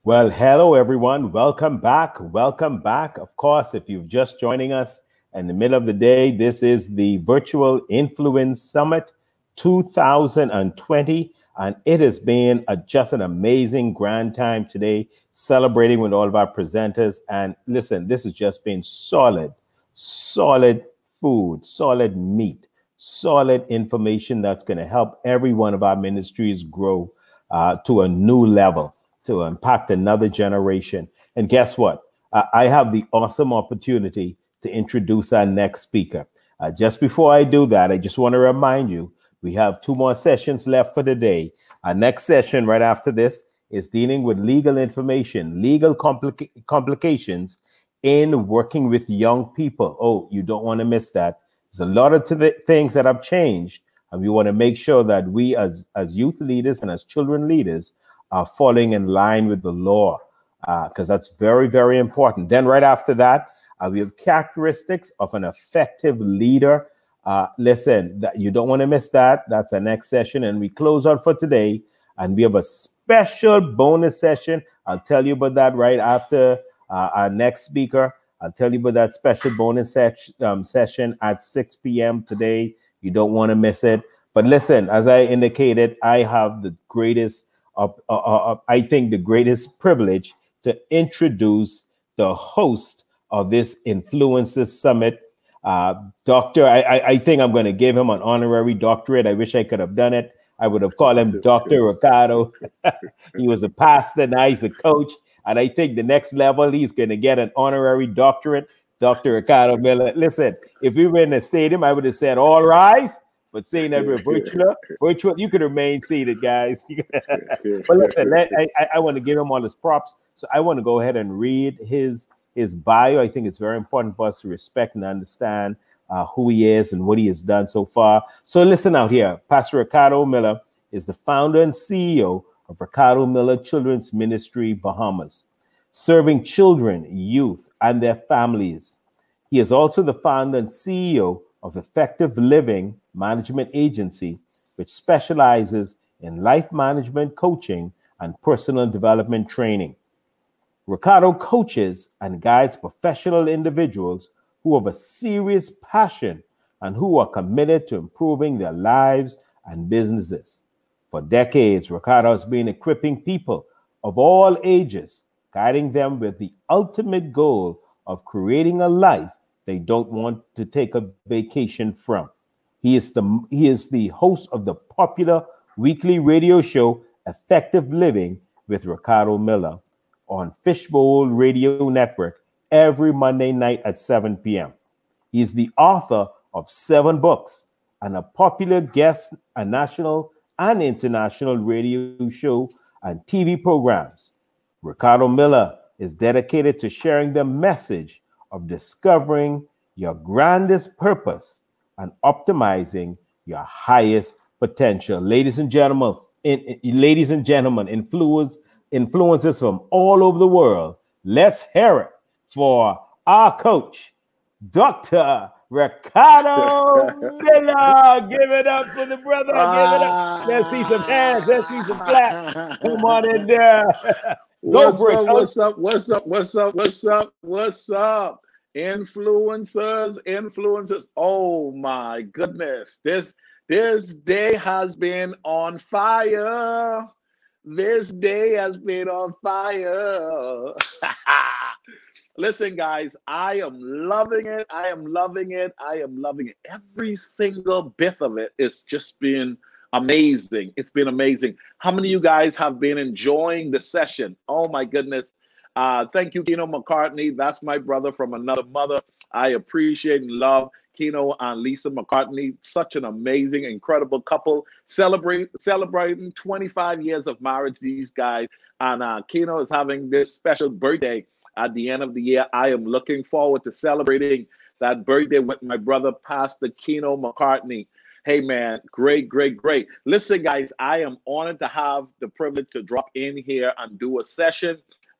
Well, hello everyone. Welcome back. Welcome back. Of course, if you're just joining us in the middle of the day, this is the Virtual Influence Summit 2020. And it has been just an amazing grand time today, celebrating with all of our presenters. And listen, this has just been solid food, solid meat, solid information that's going to help every one of our ministries grow to a new level, to impact another generation. And guess what? I have the awesome opportunity to introduce our next speaker. Just before I do that, I just want to remind you, we have two more sessions left for the day. Our next session right after this is dealing with legal information, legal complications in working with young people. Oh, you don't want to miss that. There's a lot of things that have changed, and we want to make sure that we as youth leaders and as children leaders are falling in line with the law, because that's very, very important. Then right after that, we have characteristics of an effective leader. Listen, that you don't want to miss that. That's our next session. And we close out for today. And we have a special bonus session. I'll tell you about that right after our next speaker. I'll tell you about that special bonus session at 6 p.m. today. You don't want to miss it. But listen, as I indicated, I have the greatest, I think the greatest privilege to introduce the host of this Influencers Summit. Doctor, I think I'm going to give him an honorary doctorate. I wish I could have done it. I would have called him Dr. Ricardo. He was a pastor, now he's a coach. And I think the next level, he's going to get an honorary doctorate. Dr. Ricardo Miller. Listen, if we were in the stadium, I would have said, all rise. But saying that we're virtual, you could remain seated, guys. But listen, I want to give him all his props. So I want to go ahead and read his bio. I think it's very important for us to respect and understand who he is and what he has done so far. So listen out here. Pastor Ricardo Miller is the founder and CEO of Ricardo Miller Children's Ministry, Bahamas, serving children, youth, and their families. He is also the founder and CEO of Effective Living Management Agency, which specializes in life management coaching and personal development training. Ricardo coaches and guides professional individuals who have a serious passion and who are committed to improving their lives and businesses. For decades, Ricardo has been equipping people of all ages, guiding them with the ultimate goal of creating a life they don't want to take a vacation from. He is the host of the popular weekly radio show Effective Living with Ricardo Miller on Fishbowl Radio Network every Monday night at 7 p.m. He is the author of 7 books and a popular guest on national and international radio show and TV programs. Ricardo Miller is dedicated to sharing the message of discovering your grandest purpose and optimizing your highest potential. Ladies and gentlemen, influencers from all over the world, let's hear it for our coach, Dr. Ricardo Miller. Give it up for the brother. Give it up. Let's see some hands. Let's see some claps. Come on in there. Go for it. What's up? What's up? What's up? What's up? What's up? Influencers. Oh my goodness. This day has been on fire. This day has been on fire. Listen, guys, I am loving it. I am loving it. I am loving it. Every single bit of it is just been amazing. It's been amazing. How many of you guys have been enjoying the session? Oh my goodness. Thank you, Keno McCartney. That's my brother from another mother. I appreciate and love Keno and Lisa McCartney. Such an amazing, incredible couple. Celebrating 25 years of marriage, these guys. And Keno is having this special birthday at the end of the year. I am looking forward to celebrating that birthday with my brother, Pastor Keno McCartney. Hey, man, great. Listen, guys, I am honored to have the privilege to drop in here and do a session.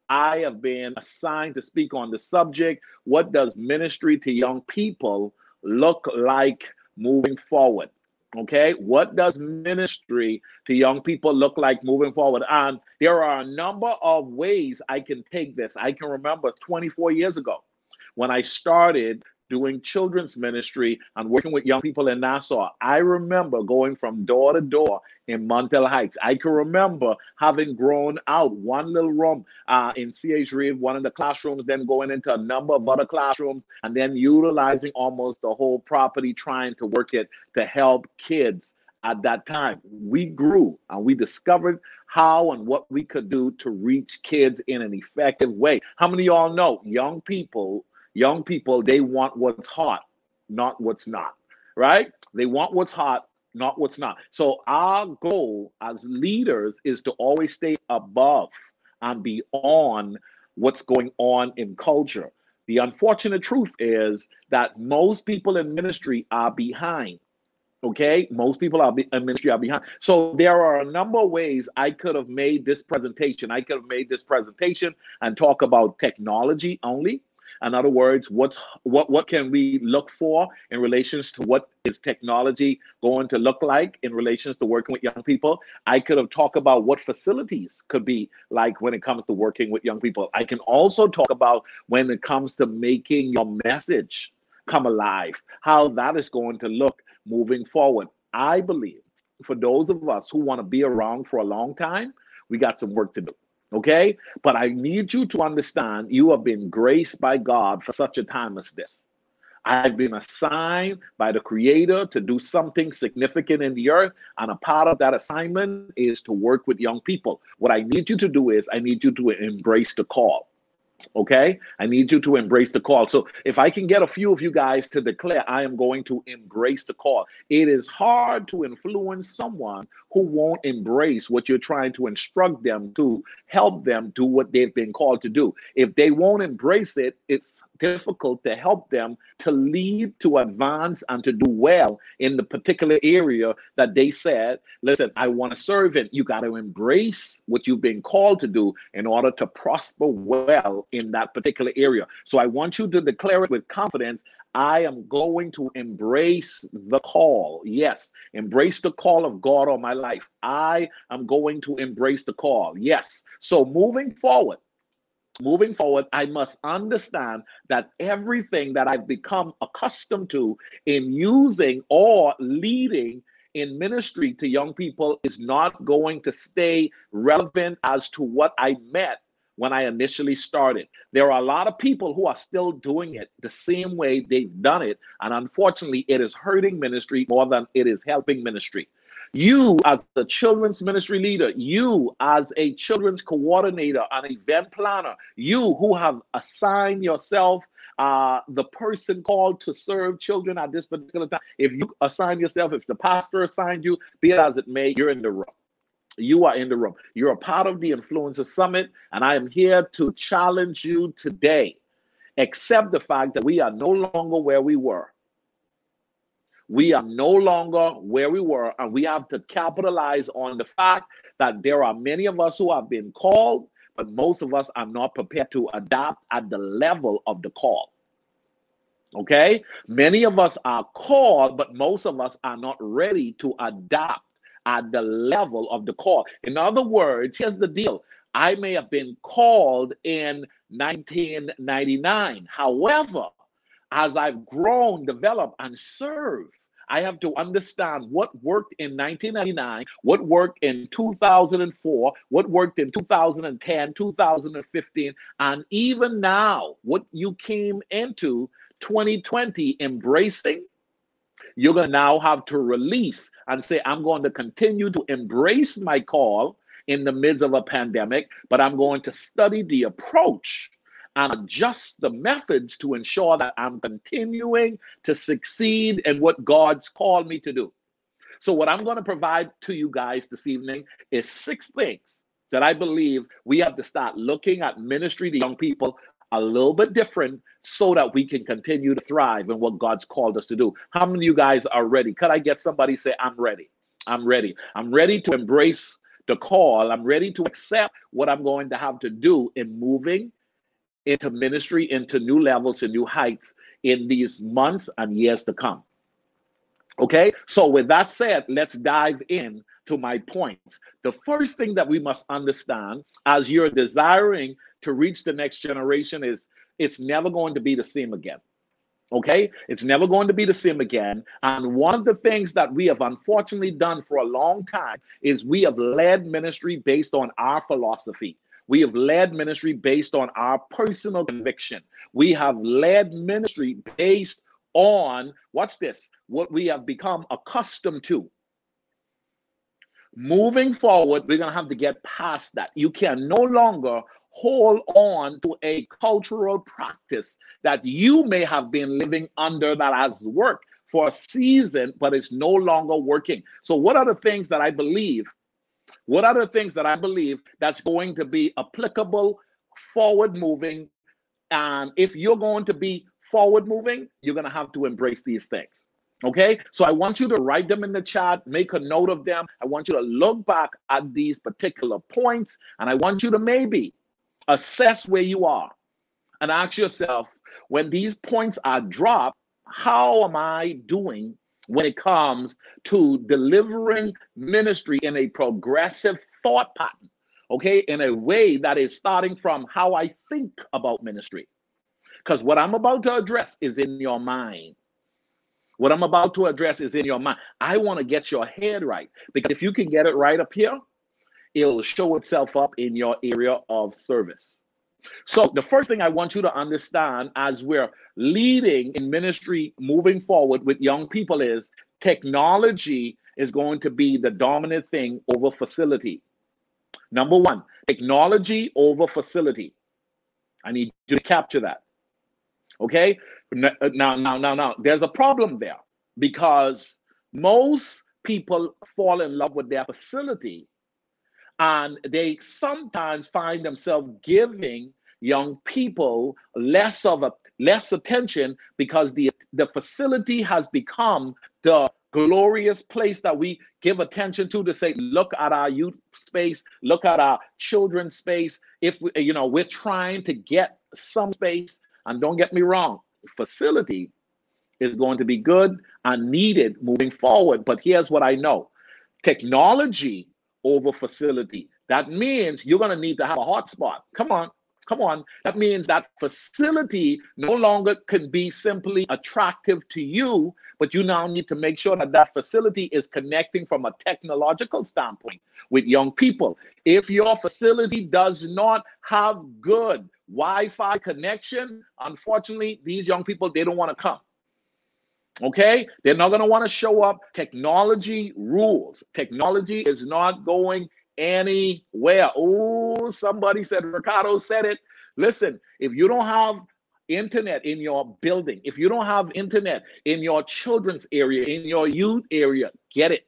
I have been assigned to speak on the subject, what does ministry to young people look like moving forward? Okay, what does ministry to young people look like moving forward? And there are a number of ways I can take this. I can remember 24 years ago when I started doing children's ministry and working with young people in Nassau. I remember going from door to door in Montel Heights. I can remember having grown out one little room in CH Reed, one of the classrooms, then going into a number of other classrooms, and then utilizing almost the whole property, trying to work it to help kids. At that time, we grew and we discovered how and what we could do to reach kids in an effective way. How many of y'all know young people, they want what's hot, not what's not, right? They want what's hot, not what's not. So our goal as leaders is to always stay above and beyond what's going on in culture. The unfortunate truth is that most people in ministry are behind. Okay, most people in ministry are behind. So there are a number of ways I could have made this presentation. I could have made this presentation and talk about technology only. In other words, what can we look for in relations to what is technology going to look like in relations to working with young people? I could have talked about what facilities could be like when it comes to working with young people. I can also talk about when it comes to making your message come alive, how that is going to look moving forward. I believe for those of us who want to be around for a long time, we got some work to do. Okay? But I need you to understand you have been graced by God for such a time as this. I've been assigned by the Creator to do something significant in the earth, and a part of that assignment is to work with young people. What I need you to do is I need you to embrace the call. Okay, I need you to embrace the call. So if I can get a few of you guys to declare, I am going to embrace the call. It is hard to influence someone who won't embrace what you're trying to instruct them to help them do what they've been called to do. If they won't embrace it, it's difficult to help them to lead, to advance, and to do well in the particular area that they said, listen, I want to serve in. You got to embrace what you've been called to do in order to prosper well in that particular area. So I want you to declare it with confidence. I am going to embrace the call. Yes, embrace the call of God on my life. I am going to embrace the call. Yes. So moving forward, I must understand that everything that I've become accustomed to in using or leading in ministry to young people is not going to stay relevant as to what I met when I initially started. There are a lot of people who are still doing it the same way they've done it. And unfortunately, it is hurting ministry more than it is helping ministry. You as a children's ministry leader, you as a children's coordinator, an event planner, you who have assigned yourself the person called to serve children at this particular time. If you assign yourself, if the pastor assigned you, be it as it may, you're in the room. You are in the room. You're a part of the Influencer Summit, and I am here to challenge you today. Accept the fact that we are no longer where we were. We are no longer where we were, and we have to capitalize on the fact that there are many of us who have been called, but most of us are not prepared to adapt at the level of the call. Okay? Many of us are called, but most of us are not ready to adapt at the level of the call. In other words, here's the deal. I may have been called in 1999. However, as I've grown, developed, and served, I have to understand what worked in 1999, what worked in 2004, what worked in 2010, 2015, and even now, what you came into 2020 embracing. You're going to now have to release and say, I'm going to continue to embrace my call in the midst of a pandemic, but I'm going to study the approach and adjust the methods to ensure that I'm continuing to succeed in what God's called me to do. So what I'm going to provide to you guys this evening is 6 things that I believe we have to start looking at ministry to young people a little bit different so that we can continue to thrive in what God's called us to do. How many of you guys are ready? Could I get somebody say, I'm ready? I'm ready. I'm ready to embrace the call. I'm ready to accept what I'm going to have to do in moving into ministry, into new levels and new heights in these months and years to come. Okay, so with that said, let's dive in to my points. The first thing that we must understand as you're desiring to reach the next generation is it's never going to be the same again. Okay, it's never going to be the same again. And one of the things that we have unfortunately done for a long time is we have led ministry based on our philosophy. We have led ministry based on our personal conviction. We have led ministry based on, watch this, what we have become accustomed to. Moving forward, we're going to have to get past that. You can no longer hold on to a cultural practice that you may have been living under that has worked for a season, but it's no longer working. So what are the things that I believe? What are the things that I believe that's going to be applicable, forward moving? And if you're going to be forward moving, you're going to have to embrace these things. Okay, so I want you to write them in the chat, make a note of them. I want you to look back at these particular points, and I want you to maybe assess where you are and ask yourself, when these points are dropped, how am I doing when it comes to delivering ministry in a progressive thought pattern? Okay, in a way that is starting from how I think about ministry. Because what I'm about to address is in your mind. What I'm about to address is in your mind. I want to get your head right, because if you can get it right up here, it'll show itself up in your area of service. So the first thing I want you to understand as we're leading in ministry moving forward with young people is technology is going to be the dominant thing over facility. Number one, technology over facility. I need you to capture that. Okay? Now, there's a problem there because most people fall in love with their facility, and they sometimes find themselves giving young people less attention because the facility has become the glorious place that we give attention to say, look at our youth space, look at our children's space. If we're trying to get some space, and don't get me wrong, facility is going to be good and needed moving forward. But here's what I know: technology over facility. That means you're going to need to have a hotspot. Come on. That means that facility no longer can be simply attractive to you, but you now need to make sure that that facility is connecting from a technological standpoint with young people. If your facility does not have good Wi-Fi connection, unfortunately, these young people, they don't want to come. Okay, they're not going to want to show up. Technology rules. Technology is not going anywhere. Oh, somebody said, Ricardo said it. Listen, if you don't have internet in your building, if you don't have internet in your children's area, in your youth area, get it.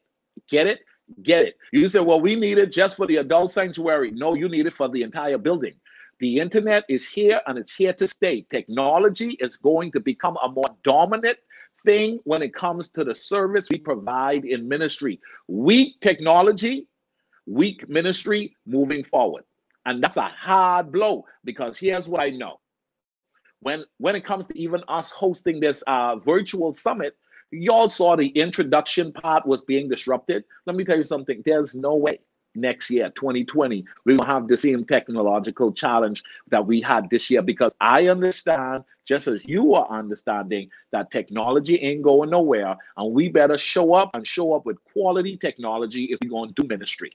You say, well, we need it just for the adult sanctuary. No, you need it for the entire building. The internet is here and it's here to stay. Technology is going to become a more dominant thing when it comes to the service we provide in ministry. Weak technology, weak ministry moving forward. And that's a hard blow, because here's what I know. When it comes to even us hosting this virtual summit, y'all saw the introduction part was being disrupted. Let me tell you something. There's no way next year, 2020, we will have the same technological challenge that we had this year, because I understand, just as you are understanding, that technology ain't going nowhere, and we better show up with quality technology if we're going to do ministry.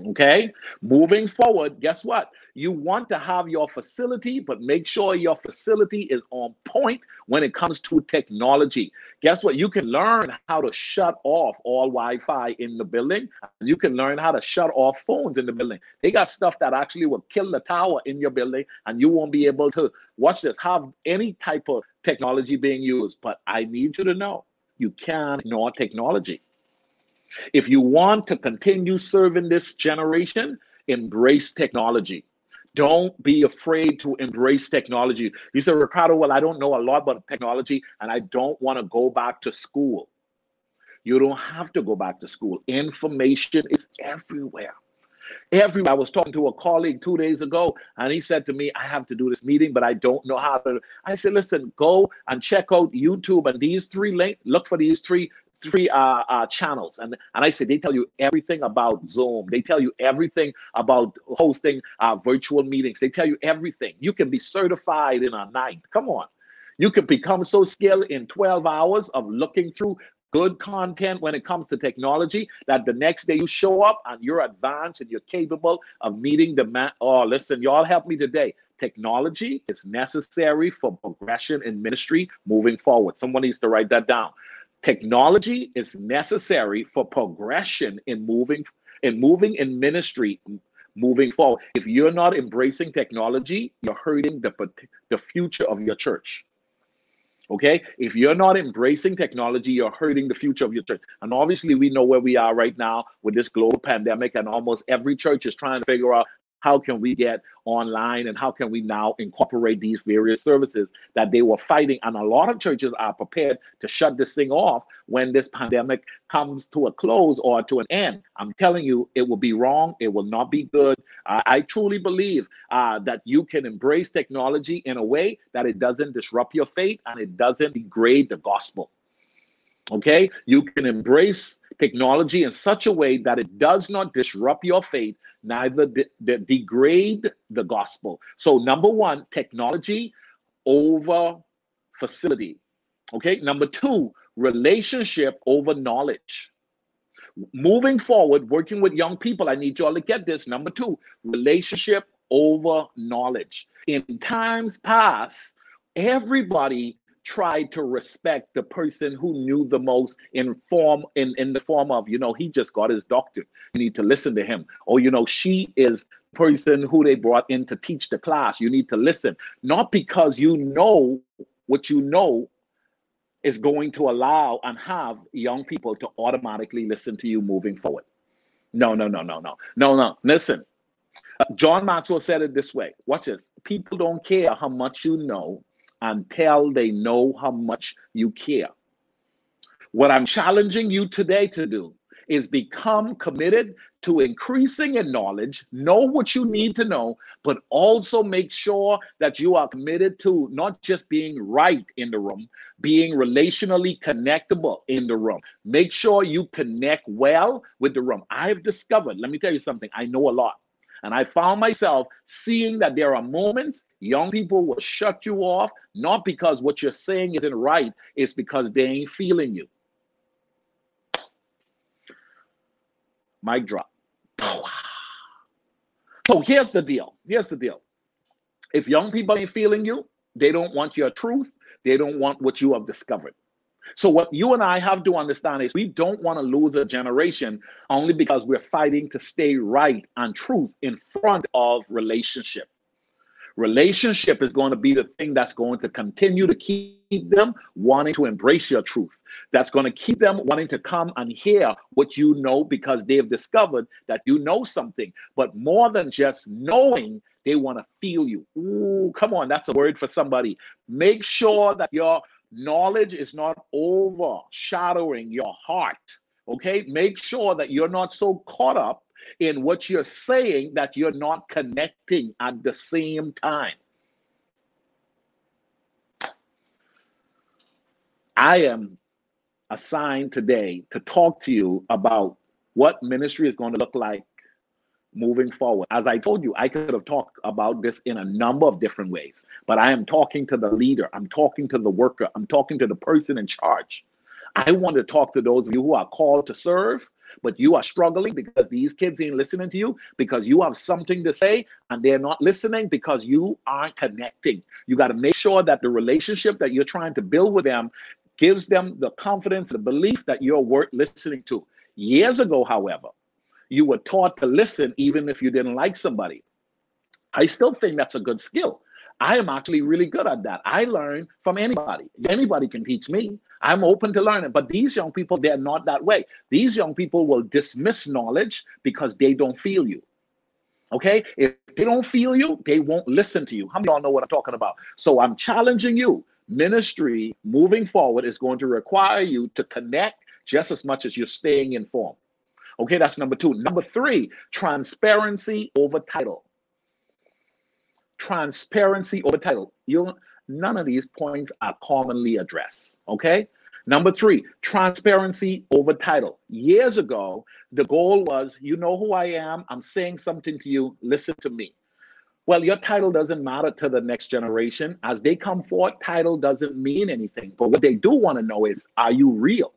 Okay, moving forward, guess what? You want to have your facility, but make sure your facility is on point when it comes to technology. Guess what? You can learn how to shut off all Wi-Fi in the building. You can learn how to shut off phones in the building. They got stuff that actually will kill the tower in your building, and you won't be able to, watch this, have any type of technology being used. But I need you to know, you can't ignore technology. If you want to continue serving this generation, embrace technology. Don't be afraid to embrace technology. You say, Ricardo, well, I don't know a lot about technology and I don't want to go back to school. You don't have to go back to school. Information is everywhere. Everywhere. I was talking to a colleague 2 days ago, and he said to me, I have to do this meeting, but I don't know how to. I said, listen, go and check out YouTube and these three links. Look for these three channels. And I said, they tell you everything about Zoom. They tell you everything about hosting virtual meetings. They tell you everything. You can be certified in a night. Come on. You can become so skilled in 12 hours of looking through good content when it comes to technology that the next day you show up and you're advanced and you're capable of meeting the man. Oh, listen, y'all help me today. Technology is necessary for progression in ministry moving forward. Someone needs to write that down. Technology is necessary for progression in moving in ministry moving forward. If you're not embracing technology, you're hurting the future of your church. Okay, if you're not embracing technology, you're hurting the future of your church. And obviously, we know where we are right now with this global pandemic, and almost every church is trying to figure out how can we get online and how can we now incorporate these various services that they were fighting. And a lot of churches are prepared to shut this thing off when this pandemic comes to a close or to an end. I'm telling you, it will be wrong. It will not be good. I truly believe that you can embrace technology in a way that it doesn't disrupt your faith and it doesn't degrade the gospel. Okay, you can embrace technology in such a way that it does not disrupt your faith, neither degrade the gospel. So number one, technology over facility. Okay, number two, relationship over knowledge. Moving forward, working with young people, I need you all to get this. Number two, relationship over knowledge. In times past, everybody tried to respect the person who knew the most in the form of, he just got his doctorate. You need to listen to him. Or, she is the person who they brought in to teach the class. You need to listen. Not because you know what you know is going to allow and have young people to automatically listen to you moving forward. No. Listen, John Maxwell said it this way. Watch this. People don't care how much you know until they know how much you care. What I'm challenging you today to do is become committed to increasing in knowledge, know what you need to know, but also make sure that you are committed to not just being right in the room, being relationally connectable in the room. Make sure you connect well with the room. I've discovered, let me tell you something, I know a lot. And I found myself seeing that there are moments young people will shut you off, not because what you're saying isn't right, it's because they ain't feeling you. Mic drop. So here's the deal. If young people ain't feeling you, they don't want your truth. They don't want what you have discovered. So what you and I have to understand is we don't want to lose a generation only because we're fighting to stay right and truth in front of relationship. Relationship is going to be the thing that's going to continue to keep them wanting to embrace your truth. That's going to keep them wanting to come and hear what you know because they've discovered that you know something. But more than just knowing, they want to feel you. Ooh, come on, that's a word for somebody. Make sure that your knowledge is not overshadowing your heart. Okay, make sure that you're not so caught up in what you're saying that you're not connecting at the same time. I am assigned today to talk to you about what ministry is going to look like moving forward. As I told you, I could have talked about this in a number of different ways, but I am talking to the leader. I'm talking to the worker. I'm talking to the person in charge. I want to talk to those of you who are called to serve, but you are struggling because these kids ain't listening to you, because you have something to say and they're not listening because you aren't connecting. You got to make sure that the relationship that you're trying to build with them gives them the confidence, the belief that you're worth listening to. Years ago, however, you were taught to listen even if you didn't like somebody. I still think that's a good skill. I am actually really good at that. I learn from anybody. Anybody can teach me. I'm open to learning. But these young people, they're not that way. These young people will dismiss knowledge because they don't feel you. Okay? If they don't feel you, they won't listen to you. How many of y'all know what I'm talking about? So I'm challenging you. Ministry moving forward is going to require you to connect just as much as you're staying informed. Okay, that's number 2. Number 3, transparency over title. Transparency over title. None of these points are commonly addressed. Okay. Number 3, transparency over title. Years ago, the goal was, you know who I am. I'm saying something to you. Listen to me. Well, your title doesn't matter to the next generation. As they come forward, title doesn't mean anything. But what they do want to know is, are you real?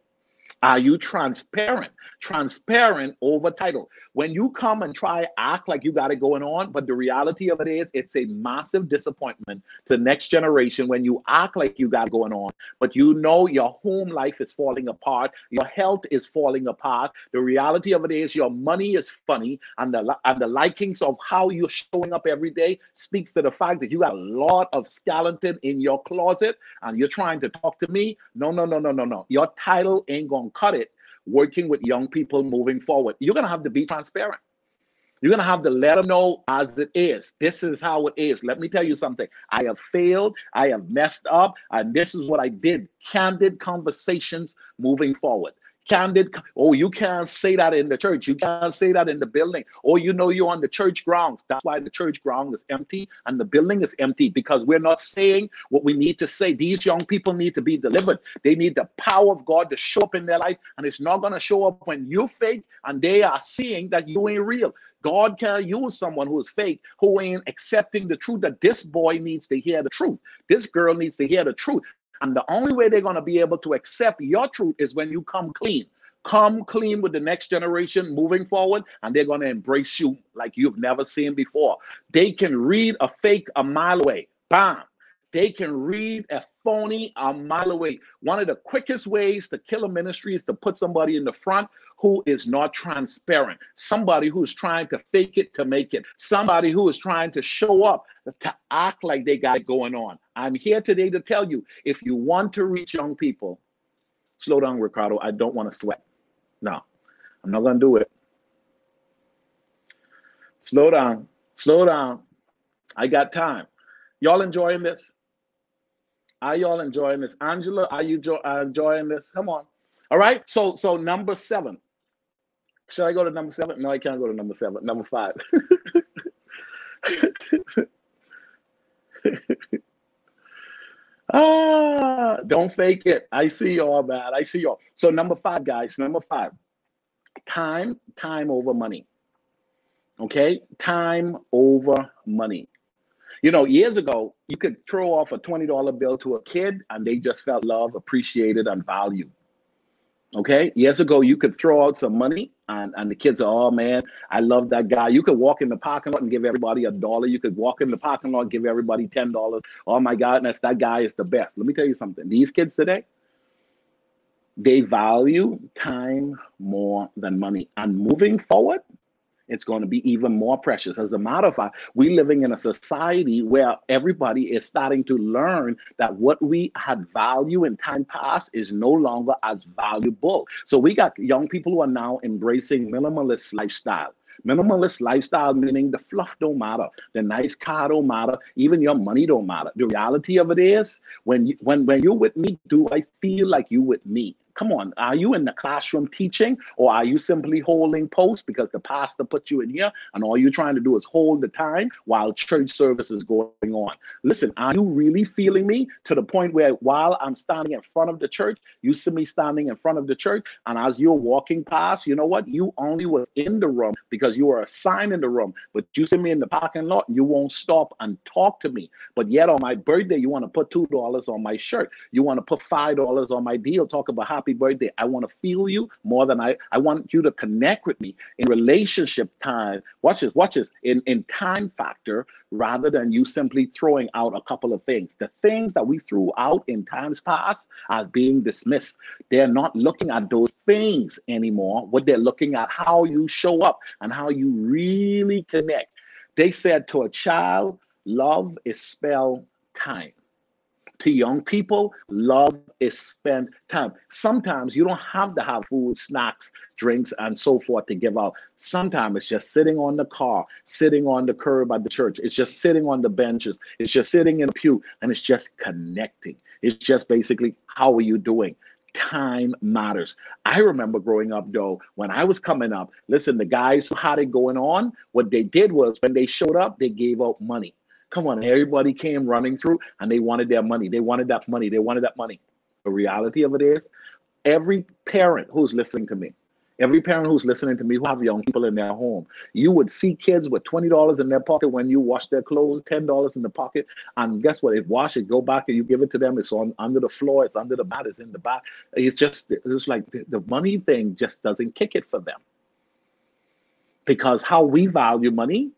Are you transparent? Transparent over title. When you come and try act like you got it going on, but the reality of it is it's a massive disappointment to the next generation when you act like you got it going on, but you know your home life is falling apart, your health is falling apart. The reality of it is your money is funny, and the likings of how you're showing up every day speaks to the fact that you got a lot of skeleton in your closet and you're trying to talk to me. No. Your title ain't gonna cut it working with young people moving forward. You're going to have to be transparent. You're going to have to let them know as it is. This is how it is. Let me tell you something. I have failed. I have messed up. And this is what I did. Candid conversations moving forward. Candid. Oh, you can't say that in the church. You can't say that in the building. Oh, you know you're on the church grounds. That's why the church ground is empty and the building is empty, because we're not saying what we need to say. These young people need to be delivered. They need the power of God to show up in their life, and it's not going to show up when you fake and they are seeing that you ain't real. God can't use someone who is fake, who ain't accepting the truth, that this boy needs to hear the truth. This girl needs to hear the truth. And the only way they're going to be able to accept your truth is when you come clean. Come clean with the next generation moving forward, and they're going to embrace you like you've never seen before. They can read a fake a mile away. Bam. They can read a phony a mile away. One of the quickest ways to kill a ministry is to put somebody in the front who is not transparent. Somebody who's trying to fake it to make it. Somebody who is trying to show up to act like they got it going on. I'm here today to tell you, if you want to reach young people, slow down, Ricardo. I don't want to sweat. No, I'm not going to do it. Slow down. Slow down. I got time. Y'all enjoying this? Are y'all enjoying this? Angela, are you enjoying this? Come on. All right. So number 7. Should I go to number 7? No, I can't go to number 7. Number 5. Don't fake it. I see y'all, man. I see y'all. So number 5, guys. Number 5. Time over money. Okay? Time over money. You know, years ago, you could throw off a $20 bill to a kid and they just felt loved, appreciated, and valued. Okay? Years ago, you could throw out some money and the kids are, oh, man, I love that guy. You could walk in the parking lot and give everybody $1. You could walk in the parking lot and give everybody $10. Oh, my goodness, that guy is the best. Let me tell you something. These kids today, they value time more than money. And moving forward, it's going to be even more precious. As a matter of fact, we're living in a society where everybody is starting to learn that what we had value in time past is no longer as valuable. So we got young people who are now embracing minimalist lifestyle. Minimalist lifestyle meaning the fluff don't matter, the nice car don't matter, even your money don't matter. The reality of it is, when you're with me, do I feel like you with me? Come on, are you in the classroom teaching, or are you simply holding posts because the pastor put you in here and all you're trying to do is hold the time while church service is going on? Listen, are you really feeling me to the point where while I'm standing in front of the church, you see me standing in front of the church, and as you're walking past, you know what? You only was in the room because you were assigned in the room, but you see me in the parking lot and you won't stop and talk to me. But yet on my birthday, you want to put $2 on my shirt. You want to put $5 on my deal, talk about happy birthday. I want to feel you more than I want you to connect with me in relationship time. Watch this, in time factor, rather than you simply throwing out a couple of things. The things that we threw out in times past are being dismissed. They're not looking at those things anymore. What they're looking at, how you show up and how you really connect. They said to a child, love is spelled time. To young people, love is spent time. Sometimes you don't have to have food, snacks, drinks, and so forth to give out. Sometimes it's just sitting on the car, sitting on the curb at the church. It's just sitting on the benches. It's just sitting in a pew, and it's just connecting. It's just basically, how are you doing? Time matters. I remember growing up, though, when I was coming up, listen, the guys who had it going on, what they did was when they showed up, they gave out money. Come on, everybody came running through and they wanted their money. They wanted that money. They wanted that money. The reality of it is, every parent who's listening to me, every parent who's listening to me who have young people in their home, you would see kids with $20 in their pocket when you wash their clothes, $10 in the pocket, and guess what? It wash it, go back, and you give it to them. It's on under the floor, it's under the mat, it's in the back. It's like the money thing just doesn't kick it for them, because how we value money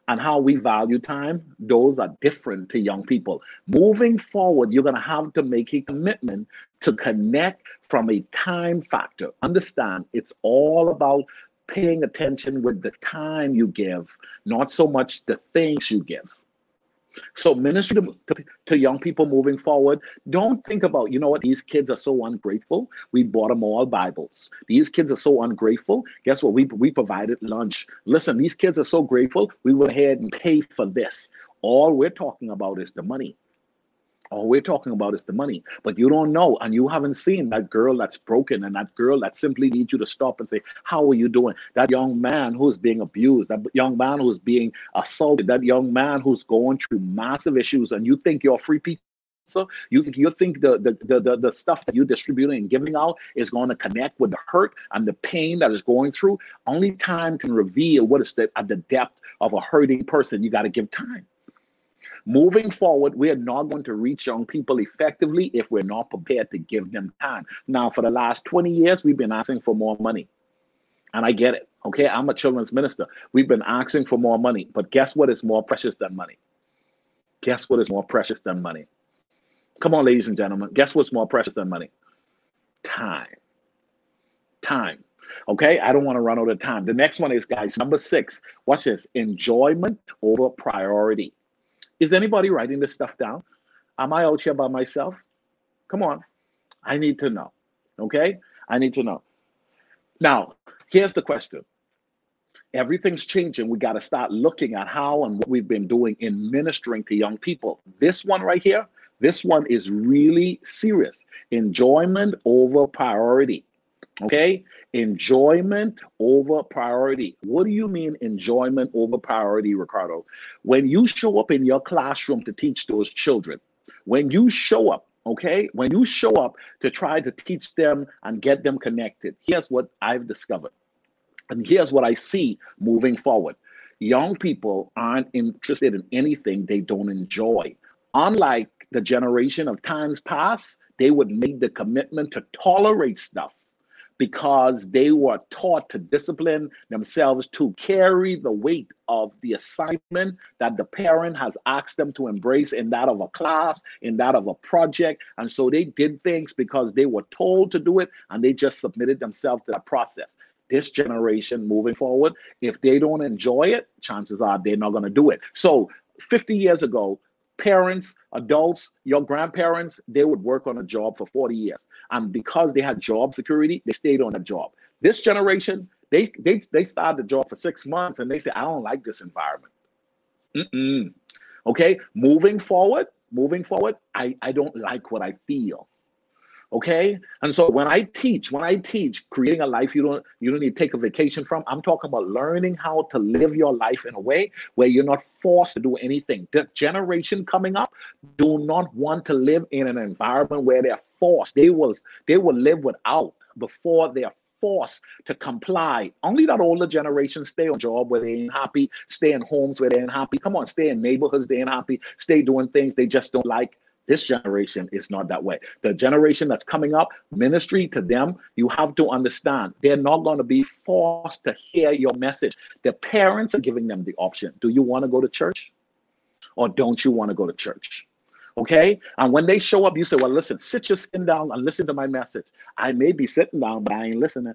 and how we value time, those are different to young people. Moving forward, you're going to have to make a commitment to connect from a time factor. Understand, it's all about paying attention with the time you give, not so much the things you give. So ministry to young people moving forward, don't think about, you know what, these kids are so ungrateful. We bought them all Bibles. These kids are so ungrateful. Guess what? We provided lunch. Listen, these kids are so grateful. We went ahead and paid for this. All we're talking about is the money. All we're talking about is the money. But you don't know, and you haven't seen that girl that's broken, and that girl that simply needs you to stop and say, how are you doing? That young man who's being abused, that young man who's being assaulted, that young man who's going through massive issues, and you think you're free pizza? You think the stuff that you're distributing and giving out is going to connect with the hurt and the pain that is going through? Only time can reveal what is at the depth of a hurting person. You got to give time. Moving forward, we are not going to reach young people effectively if we're not prepared to give them time. Now, for the last 20 years, we've been asking for more money. And I get it. Okay, I'm a children's minister. We've been asking for more money. But guess what is more precious than money? Guess what is more precious than money? Come on, ladies and gentlemen. Guess what's more precious than money? Time. Time. Okay, I don't want to run out of time. The next one is, guys, number 6. Watch this. Enjoyment over priority. Is anybody writing this stuff down? Am I out here by myself? Come on. I need to know. Okay? I need to know. Now, here's the question. Everything's changing. We got to start looking at how and what we've been doing in ministering to young people. This one right here, this one is really serious. Enjoyment over priority. Okay? Enjoyment over priority. What do you mean enjoyment over priority, Ricardo? When you show up in your classroom to teach those children, when you show up, okay, when you show up to try to teach them and get them connected, here's what I've discovered. And here's what I see moving forward. Young people aren't interested in anything they don't enjoy. Unlike the generation of times past, they would make the commitment to tolerate stuff because they were taught to discipline themselves to carry the weight of the assignment that the parent has asked them to embrace in that of a class, in that of a project. And so they did things because they were told to do it, and they just submitted themselves to that process. This generation moving forward, if they don't enjoy it, chances are they're not going to do it. So 50 years ago, parents, adults, your grandparents, they would work on a job for 40 years. And because they had job security, they stayed on that job. This generation, they started the job for 6 months and they say, I don't like this environment. Okay, moving forward, I don't like what I feel. Okay, and so when I teach creating a life you don't need to take a vacation from, I'm talking about learning how to live your life in a way where you're not forced to do anything. The generation coming up do not want to live in an environment where they're forced. They will live without before they're forced to comply. Only that older generation stay on job where they ain't happy, stay in homes where they ain't happy. Come on, stay in neighborhoods they ain't happy, stay doing things they just don't like. This generation is not that way. The generation that's coming up, ministry to them, you have to understand, they're not going to be forced to hear your message. The parents are giving them the option. Do you want to go to church or don't you want to go to church? Okay? And when they show up, you say, well, listen, sit your skin down and listen to my message. I may be sitting down, but I ain't listening.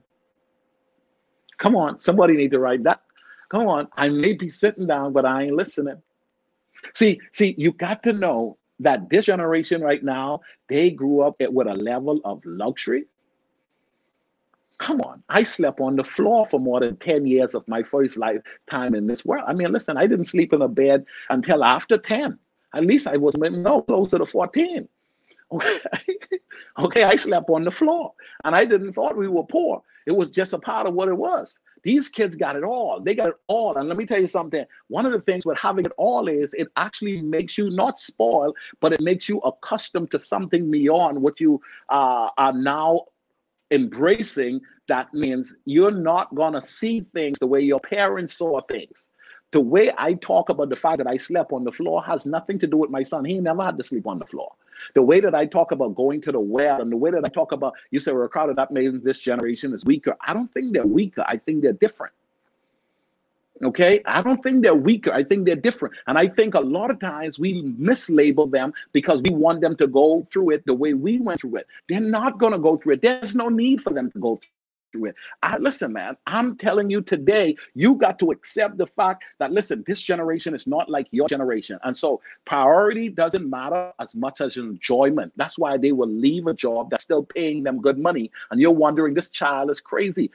Come on, somebody need to write that. Come on, I may be sitting down, but I ain't listening. See, you got to know that this generation right now, they grew up with a level of luxury. Come on, I slept on the floor for more than 10 years of my first lifetime in this world. I mean, listen, I didn't sleep in a bed until after 10. At least I was closer to 14. Okay, okay, I slept on the floor, and I didn't thought we were poor. It was just a part of what it was. These kids got it all. They got it all. And let me tell you something. One of the things with having it all is it actually makes you not spoiled, but it makes you accustomed to something beyond what you are now embracing. That means you're not going to see things the way your parents saw things. The way I talk about the fact that I slept on the floor has nothing to do with my son. He never had to sleep on the floor. The way that I talk about going to the well, and the way that I talk about, you say, Ricardo, that means this generation is weaker. I don't think they're weaker. I think they're different. Okay, I don't think they're weaker. I think they're different. And I think a lot of times we mislabel them because we want them to go through it the way we went through it. They're not going to go through it. There's no need for them to go through it. Listen, man, I'm telling you today, you got to accept the fact that, listen, this generation is not like your generation. And so priority doesn't matter as much as enjoyment. That's why they will leave a job that's still paying them good money. And you're wondering, this child is crazy.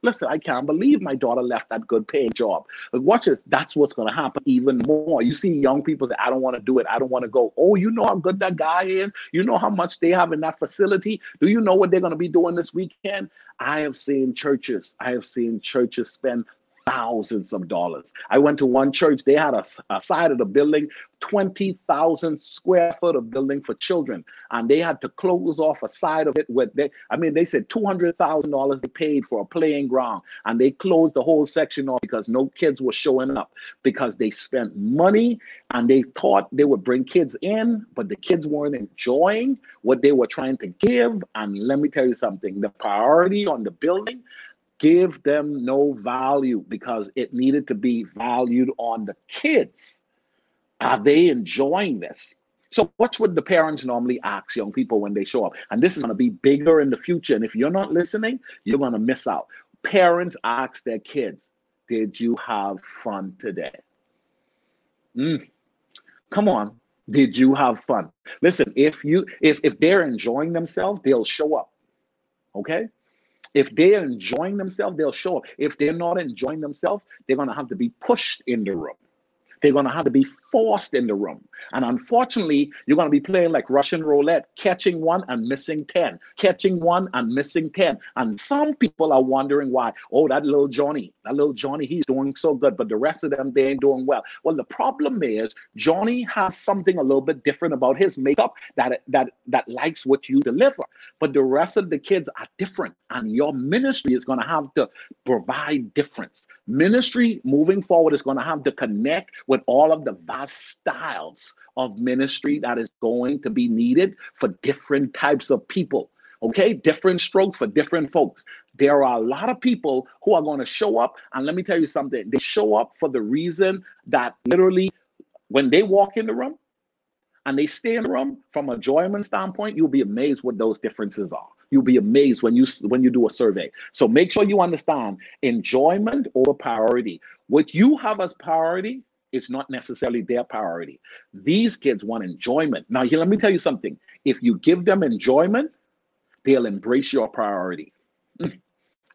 Listen, I can't believe my daughter left that good paying job. But watch this. That's what's going to happen even more. You see young people say, I don't want to do it. I don't want to go. Oh, you know how good that guy is? You know how much they have in that facility? Do you know what they're going to be doing this weekend? I have seen churches spend thousands of dollars. I went to one church. They had a side of the building, 20,000 square foot of building for children. And they had to close off a side of it they said $200,000 they paid for a playing ground. And they closed the whole section off because no kids were showing up, because they spent money and they thought they would bring kids in, but the kids weren't enjoying what they were trying to give. And let me tell you something, the priority on the building give them no value because it needed to be valued on the kids. Are they enjoying this? So what's what the parents normally ask young people when they show up? And this is going to be bigger in the future. And if you're not listening, you're going to miss out. Parents ask their kids, did you have fun today? Come on. Did you have fun? Listen, if they're enjoying themselves, they'll show up. Okay? If they're enjoying themselves, they'll show up. If they're not enjoying themselves, they're going to have to be pushed in the room. They're going to have to be forced in the room. And unfortunately, you're going to be playing like Russian roulette, catching one and missing 10, catching one and missing 10. And some people are wondering why. Oh, that little Johnny, he's doing so good, but the rest of them, they ain't doing well. Well, the problem is Johnny has something a little bit different about his makeup that likes what you deliver. But the rest of the kids are different. And your ministry is going to have to provide difference. Ministry moving forward is going to have to connect with all of the vast styles of ministry that is going to be needed for different types of people. Okay, different strokes for different folks. There are a lot of people who are going to show up, and let me tell you something. They show up for the reason that literally when they walk in the room and they stay in the room, from a enjoyment standpoint, you'll be amazed what those differences are. You'll be amazed when you do a survey. So make sure you understand enjoyment over priority. What you have as priority, it's not necessarily their priority. These kids want enjoyment. Now, here, let me tell you something. If you give them enjoyment, they'll embrace your priority.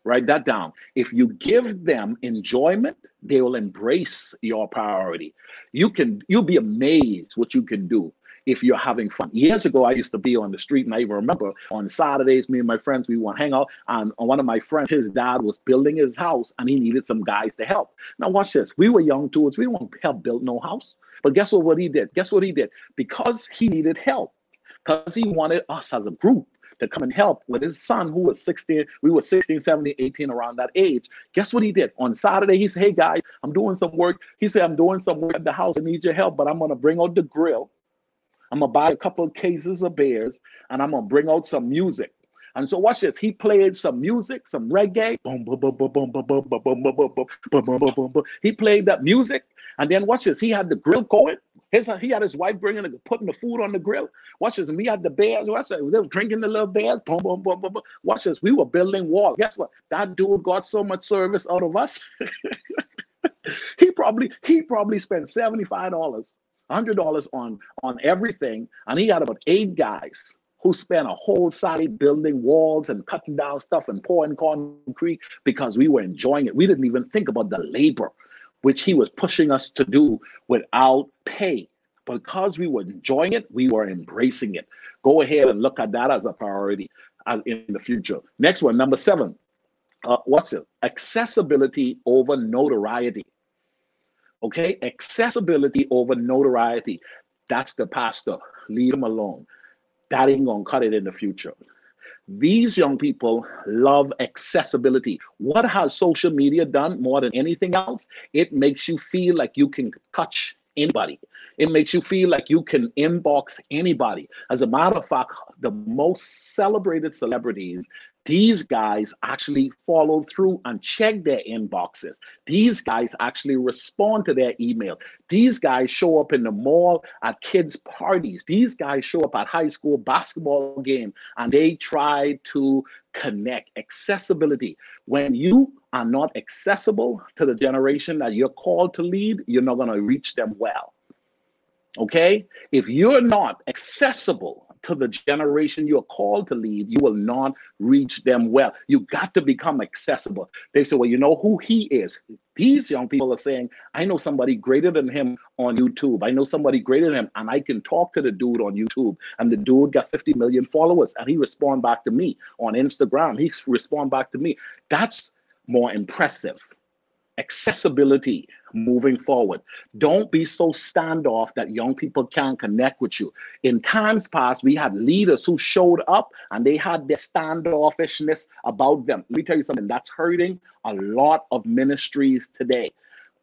Write that down. If you give them enjoyment, they will embrace your priority. You'll be amazed what you can do if you're having fun. Years ago, I used to be on the street, and I even remember on Saturdays, me and my friends, we would hang out, and one of my friends, his dad was building his house, and he needed some guys to help. Now watch this. We were young too. We won't help build no house. But guess what he did? Because he needed help, because he wanted us as a group to come and help with his son, who was 16. We were 16, 17, 18, around that age. Guess what he did? On Saturday, he said, hey, guys, I'm doing some work. He said, I'm doing some work at the house. I need your help, but I'm going to bring out the grill. I'm going to buy a couple of cases of beers, and I'm going to bring out some music. And so watch this. He played some music, some reggae. He played that music. And then watch this. He had the grill going. He had his wife putting the food on the grill. Watch this. And we had the bears. Watch this. They were drinking the little bears. Watch this. We were building walls. Guess what? That dude got so much service out of us. He probably spent $75, $100 on everything. And he had about 8 guys who spent a whole side building walls and cutting down stuff and pouring concrete because we were enjoying it. We didn't even think about the labor which he was pushing us to do without pay. Because we were enjoying it, we were embracing it. Go ahead and look at that as a priority in the future. Next one, number 7. What's it? Accessibility over notoriety. Okay, accessibility over notoriety. That's the pastor. Leave him alone. That ain't gonna cut it in the future. These young people love accessibility. What has social media done more than anything else? It makes you feel like you can touch anybody. It makes you feel like you can inbox anybody. As a matter of fact, the most celebrated celebrities, these guys actually follow through and check their inboxes. These guys actually respond to their email. These guys show up in the mall at kids' parties. These guys show up at high school basketball game, and they try to connect. Accessibility. When you are not accessible to the generation that you're called to lead, you're not going to reach them well. Okay? If you're not accessible to the generation you're called to lead, you will not reach them well. You got to become accessible. They say, well, you know who he is. These young people are saying, I know somebody greater than him on YouTube. I know somebody greater than him, and I can talk to the dude on YouTube. And the dude got 50 million followers, and he respond back to me on Instagram. He respond back to me. That's more impressive. Accessibility moving forward. Don't be so standoff that young people can't connect with you. In times past, we had leaders who showed up and they had their standoffishness about them. Let me tell you something, that's hurting a lot of ministries today.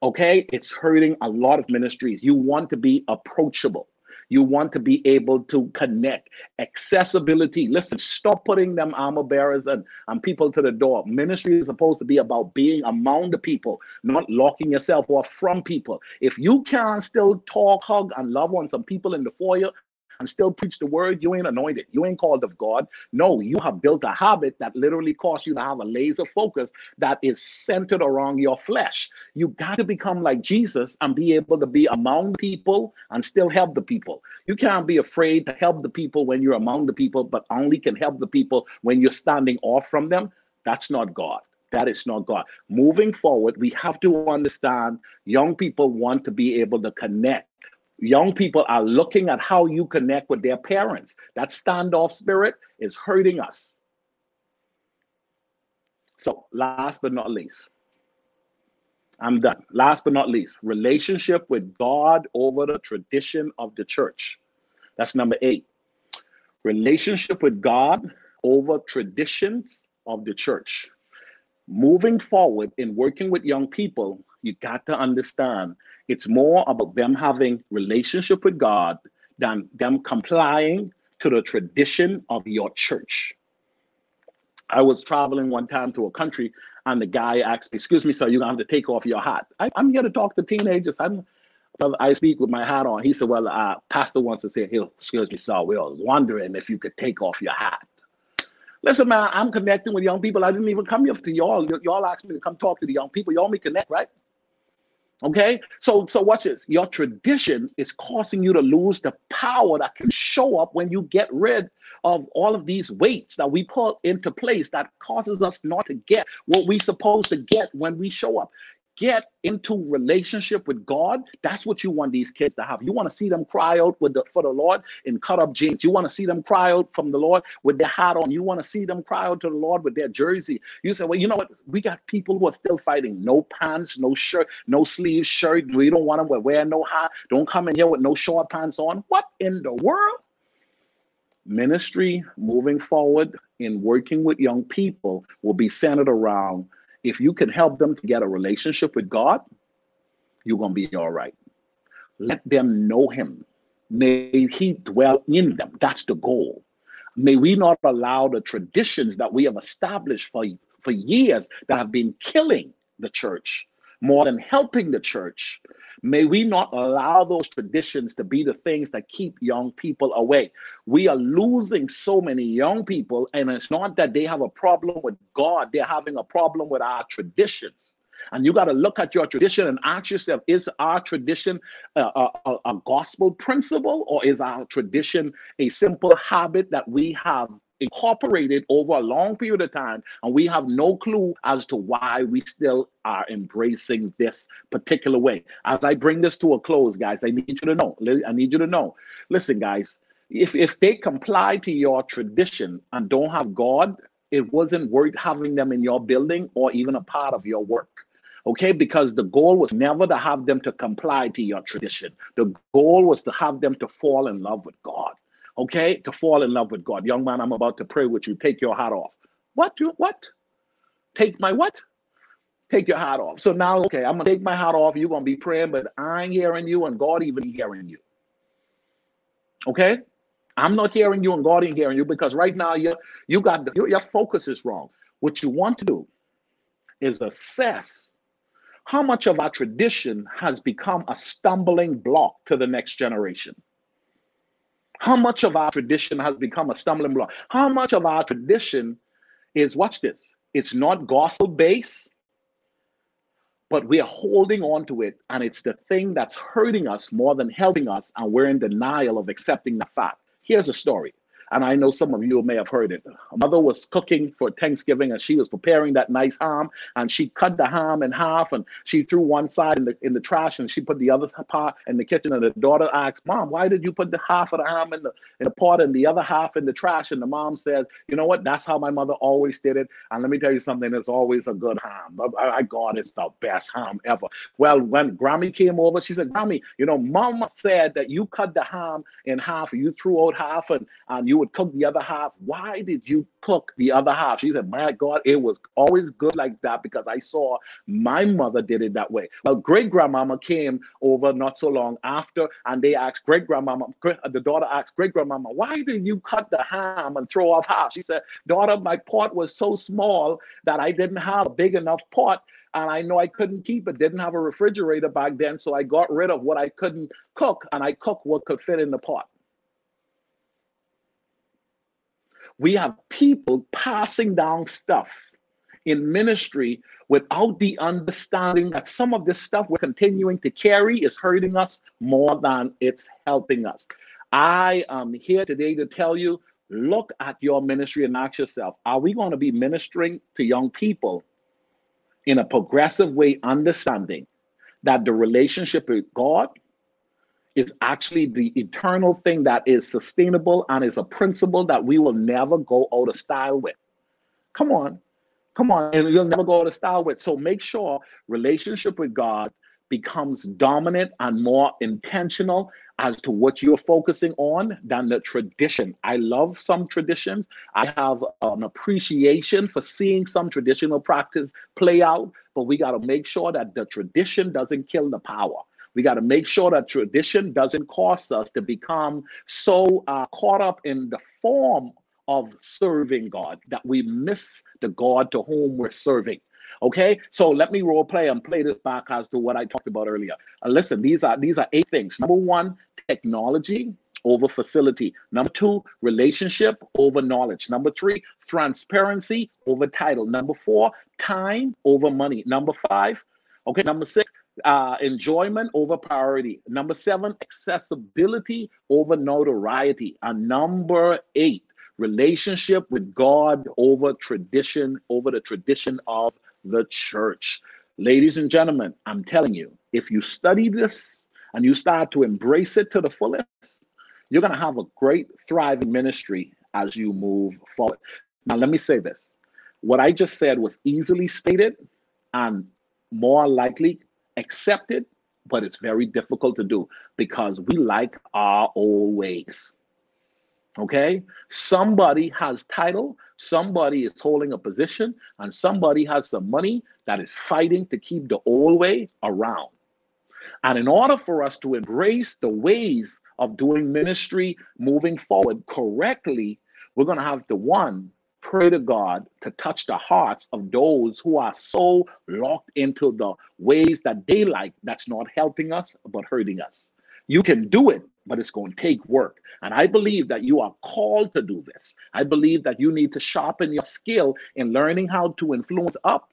Okay? It's hurting a lot of ministries. You want to be approachable. You want to be able to connect. Accessibility. Listen, stop putting them armor bearers and people to the door. Ministry is supposed to be about being among the people, not locking yourself off from people. If you can still talk, hug, and love on some people in the foyer and still preach the word, you ain't anointed. You ain't called of God. No, you have built a habit that literally costs you to have a laser focus that is centered around your flesh. You got to become like Jesus and be able to be among people and still help the people. You can't be afraid to help the people when you're among the people, but only can help the people when you're standing off from them. That's not God. That is not God. Moving forward, we have to understand young people want to be able to connect. Young people are looking at how you connect with their parents. That standoff spirit is hurting us. So last but not least, I'm done. Last but not least, relationship with God over the tradition of the church. That's number 8. Relationship with God over traditions of the church. Moving forward in working with young people, you got to understand it's more about them having relationship with God than them complying to the tradition of your church. I was traveling one time to a country and the guy asked me, excuse me, sir, you're going to have to take off your hat. I'm here to talk to teenagers. I speak with my hat on. He said, well, pastor wants to say, excuse me, sir, we was wondering if you could take off your hat. Listen, man, I'm connecting with young people. I didn't even come here to y'all. Y'all asked me to come talk to the young people. Y'all may connect, right? Okay, so watch this. Your tradition is causing you to lose the power that can show up when you get rid of all of these weights that we put into place that causes us not to get what we're supposed to get when we show up. Get into relationship with God. That's what you want these kids to have. You want to see them cry out for the Lord in cut up jeans. You want to see them cry out from the Lord with their hat on. You want to see them cry out to the Lord with their jersey. You say, well, you know what? We got people who are still fighting. No pants, no shirt, no sleeves shirt. We don't want them to wear no hat. Don't come in here with no short pants on. What in the world? Ministry moving forward in working with young people will be centered around, if you can help them to get a relationship with God, you're going to be all right. Let them know him. May he dwell in them. That's the goal. May we not allow the traditions that we have established for years that have been killing the church more than helping the church. May we not allow those traditions to be the things that keep young people away. We are losing so many young people, and it's not that they have a problem with God. They're having a problem with our traditions. And you got to look at your tradition and ask yourself, is our tradition a gospel principle, or is our tradition a simple habit that we have incorporated over a long period of time, and we have no clue as to why we still are embracing this particular way. As I bring this to a close, guys, I need you to know. Listen, guys, if they comply to your tradition and don't have God, it wasn't worth having them in your building or even a part of your work. Okay, because the goal was never to have them to comply to your tradition. The goal was to have them to fall in love with God. Okay, to fall in love with God. Young man, I'm about to pray with you. Take your hat off. What? Take my what? Take your hat off. So now, okay, I'm going to take my hat off. You're going to be praying, but I ain't hearing you and God even hearing you. Okay? I'm not hearing you and God ain't hearing you because right now your focus is wrong. What you want to do is assess how much of our tradition has become a stumbling block to the next generation. How much of our tradition has become a stumbling block? How much of our tradition is, watch this, it's not gospel based, but we are holding on to it, and it's the thing that's hurting us more than helping us, and we're in denial of accepting the fact. Here's a story, and I know some of you may have heard it. A mother was cooking for Thanksgiving, and she was preparing that nice ham, and she cut the ham in half, and she threw one side in the trash, and she put the other part in the kitchen. And the daughter asked, "Mom, why did you put the half of the ham in the pot and the other half in the trash?" And the mom said, "You know what? That's how my mother always did it. And let me tell you something, it's always a good ham. God, it's the best ham ever." Well, when Grammy came over, she said, "Grammy, Mama said that you cut the ham in half, you threw out half, and you would cook the other half. Why did you cook the other half?" She said, "My God, it was always good like that because I saw my mother did it that way." Well, great-grandmama came over not so long after, and they asked the daughter asked great-grandmama, "Why did you cut the ham and throw off half?" She said, "Daughter, my pot was so small that I didn't have a big enough pot, and I know I couldn't keep it, didn't have a refrigerator back then, so I got rid of what I couldn't cook, and I cooked what could fit in the pot." We have people passing down stuff in ministry without the understanding that some of this stuff we're continuing to carry is hurting us more than it's helping us. I am here today to tell you, look at your ministry and ask yourself, are we going to be ministering to young people in a progressive way, understanding that the relationship with God is actually the eternal thing that is sustainable and is a principle that we will never go out of style with? Come on, and you'll never go out of style with. So make sure relationship with God becomes dominant and more intentional as to what you're focusing on than the tradition. I love some traditions. I have an appreciation for seeing some traditional practice play out, but we got to make sure that the tradition doesn't kill the power. We got to make sure that tradition doesn't cause us to become so caught up in the form of serving God that we miss the God to whom we're serving. Okay, so let me role play and play this back as to what I talked about earlier. Listen, these are 8 things. Number 1, technology over facility. Number 2, relationship over knowledge. Number 3, transparency over title. Number 4, time over money. Number 5, okay, number 6, enjoyment over priority. Number 7, accessibility over notoriety. And number 8, relationship with God over tradition, over the tradition of the church. Ladies and gentlemen, I'm telling you, if you study this and you start to embrace it to the fullest, you're going to have a great, thriving ministry as you move forward. Now, let me say this. What I just said was easily stated and more likely accepted, but it's very difficult to do because we like our old ways. Okay, somebody has title, somebody is holding a position, and somebody has some money that is fighting to keep the old way around. And in order for us to embrace the ways of doing ministry moving forward correctly, we're going to have to, pray to God to touch the hearts of those who are so locked into the ways that they like that's not helping us but hurting us. You can do it, but it's going to take work. And I believe that you are called to do this. I believe that you need to sharpen your skill in learning how to influence up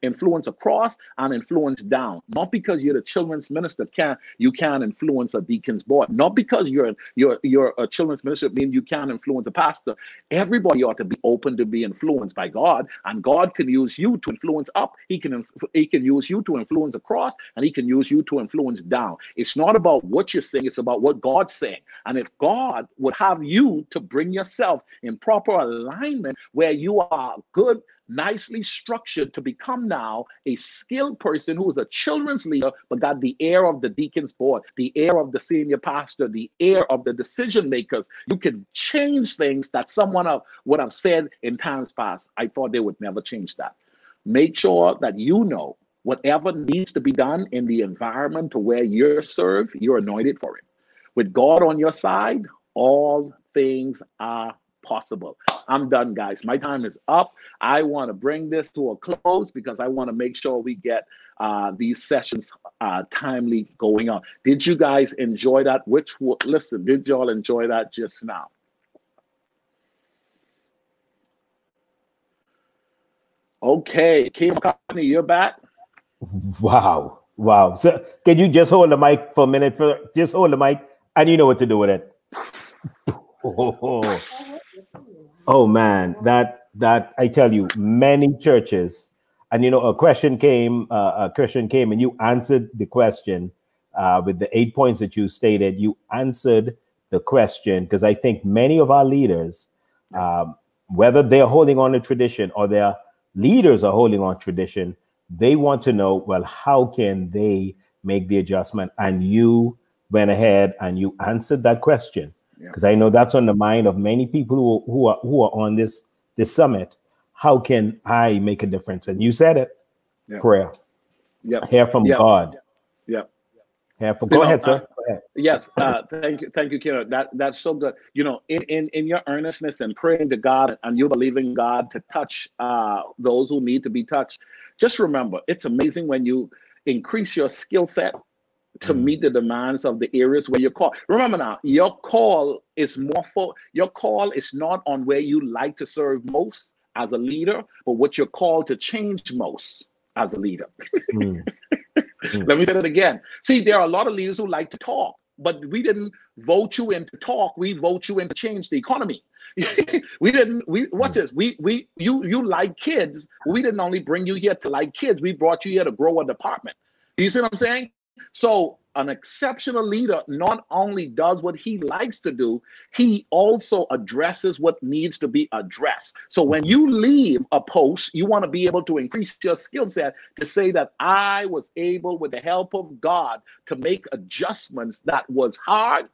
influence across and influence down. Not because you're the children's minister you can't influence a deacon's board. Not because you're a children's minister means you can't influence a pastor. Everybody ought to be open to be influenced by God, and God can use you to influence up. He can use you to influence across, and he can use you to influence down. It's not about what you're saying, it's about what God's saying. And if God would have you to bring yourself in proper alignment where you are good, nicely structured to become now a skilled person who is a children's leader, but got the air of the deacon's board, the air of the senior pastor, the air of the decision makers, you can change things that someone would have said in times past, I thought they would never change that. Make sure that you know whatever needs to be done in the environment to where you're served, you're anointed for it. With God on your side, all things are possible. I'm done, guys. My time is up. I want to bring this to a close because I want to make sure we get these sessions timely going on. Did you guys enjoy that? Listen, did y'all enjoy that just now? Okay, Kim McCartney, you're back. Wow. Wow. So can you just hold the mic for a minute? Just hold the mic and you know what to do with it. Oh man, that I tell you, many churches, and you know, a Christian came and you answered the question with the 8 points that you stated. You answered the question because I think many of our leaders, whether they're holding on to tradition or their leaders are holding on to tradition, they want to know, well, how can they make the adjustment? And you went ahead and you answered that question. Because I know that's on the mind of many people who are on this summit. How can I make a difference? And you said it. Prayer. Hear from God. Go ahead, sir. Go ahead. Yes. Thank you, Kira. That's so good. You know, in your earnestness and praying to God and you believing God to touch those who need to be touched. Just remember, it's amazing when you increase your skill set to meet the demands of the areas where you're called. Remember now, your call is not on where you like to serve most as a leader, but what you're called to change most as a leader. Let me say that again. See, there are a lot of leaders who like to talk, but we didn't vote you in to talk. We vote you in to change the economy. What's this? You like kids. We didn't only bring you here to like kids. We brought you here to grow a department. You see what I'm saying? So an exceptional leader not only does what he likes to do, he also addresses what needs to be addressed. So when you leave a post, you want to be able to increase your skill set to say that I was able, with the help of God, to make adjustments that was hard,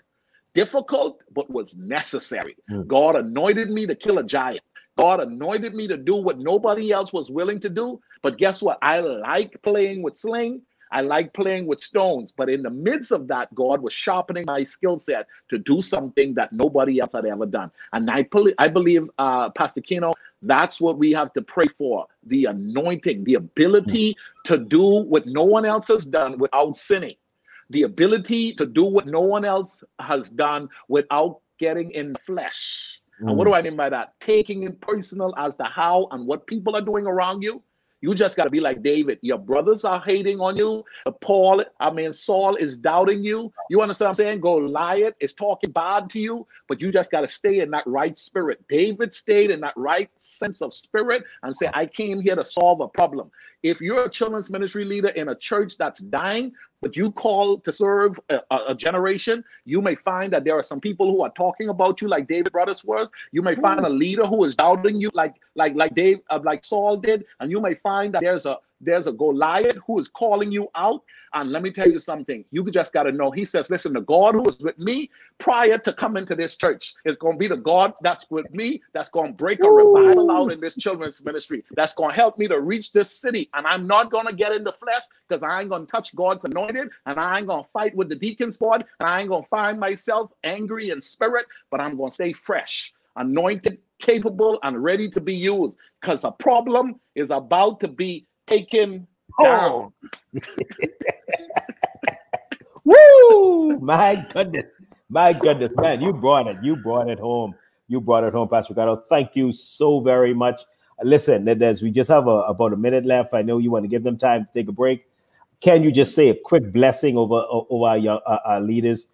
difficult, but was necessary. God anointed me to kill a giant. God anointed me to do what nobody else was willing to do. But guess what? I like playing with sling. I like playing with stones, but in the midst of that, God was sharpening my skill set to do something that nobody else had ever done. And I believe, Pastor Kino, that's what we have to pray for, the anointing, the ability to do what no one else has done without sinning, the ability to do what no one else has done without getting in the flesh. And what do I mean by that? Taking it personal as to how and what people are doing around you. You just got to be like David. Your brothers are hating on you. Saul is doubting you. You understand what I'm saying? Goliath is talking bad to you, but you just got to stay in that right spirit. David stayed in that right sense of spirit and say, I came here to solve a problem. If you're a children's ministry leader in a church that's dying, but you call to serve a generation, you may find that there are some people who are talking about you like David brothers was. You may find a leader who is doubting you like Saul did, and you may find that there's a Goliath who is calling you out. And let me tell you something. You just got to know. He says, listen, the God who was with me prior to coming to this church is going to be the God that's with me, that's going to break a revival out in this children's ministry, that's going to help me to reach this city. And I'm not going to get in the flesh because I ain't going to touch God's anointed, and I ain't going to fight with the deacon's board, and I ain't going to find myself angry in spirit, but I'm going to stay fresh, anointed, capable, and ready to be used, because a problem is about to be taken down. Woo! My goodness, man, you brought it home. Pastor Ricardo. Thank you so very much. Listen, we just have about a minute left. I know you want to give them time to take a break. Can you just say a quick blessing over our leaders?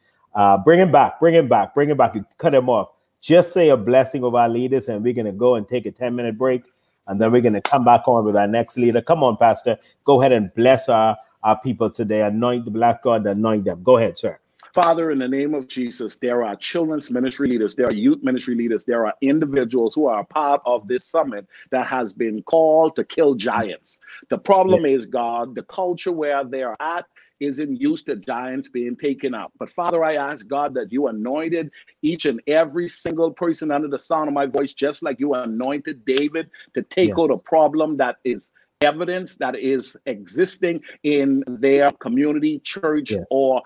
Bring him back. You cut him off. Just say a blessing over our leaders, and we're going to go and take a 10-minute break, and then we're going to come back on with our next leader. Come on, Pastor. Go ahead and bless our people today. Anoint the Black God, anoint them. Go ahead, sir. Father, in the name of Jesus, there are children's ministry leaders, there are youth ministry leaders, there are individuals who are a part of this summit that has been called to kill giants. The problem is, God, the culture where they are at isn't used to giants being taken out. But Father, I ask God that you anointed each and every single person under the sound of my voice, just like you anointed David to take out a problem that is evidence that is existing in their community, church, or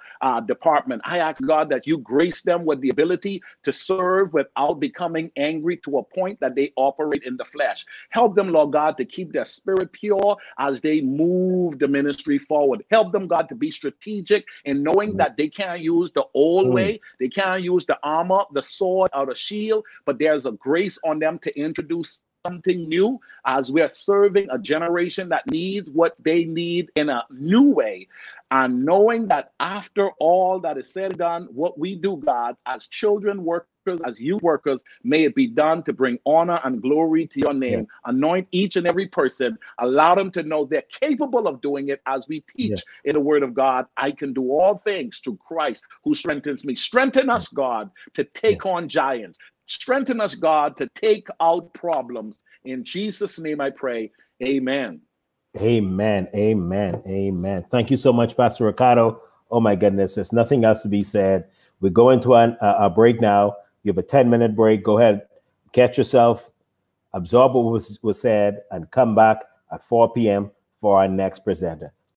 department. I ask God that you grace them with the ability to serve without becoming angry to a point that they operate in the flesh. Help them, Lord God, to keep their spirit pure as they move the ministry forward. Help them, God, to be strategic in knowing that they can't use the old way. They can't use the armor, the sword, or the shield, but there's a grace on them to introduce something new as we are serving a generation that needs what they need in a new way. And knowing that after all that is said and done, what we do, God, as children workers, as youth workers, may it be done to bring honor and glory to your name. Anoint each and every person. Allow them to know they're capable of doing it as we teach in the word of God. I can do all things through Christ who strengthens me. Strengthen us, God, to take on giants. Strengthen us, God, to take out problems. In Jesus' name I pray. Amen. Amen. Amen. Amen. Thank you so much, Pastor Ricardo. Oh, my goodness. There's nothing else to be said. We're going to a break now. You have a 10-minute break. Go ahead, catch yourself, absorb what was said, and come back at 4 p.m. for our next presenter.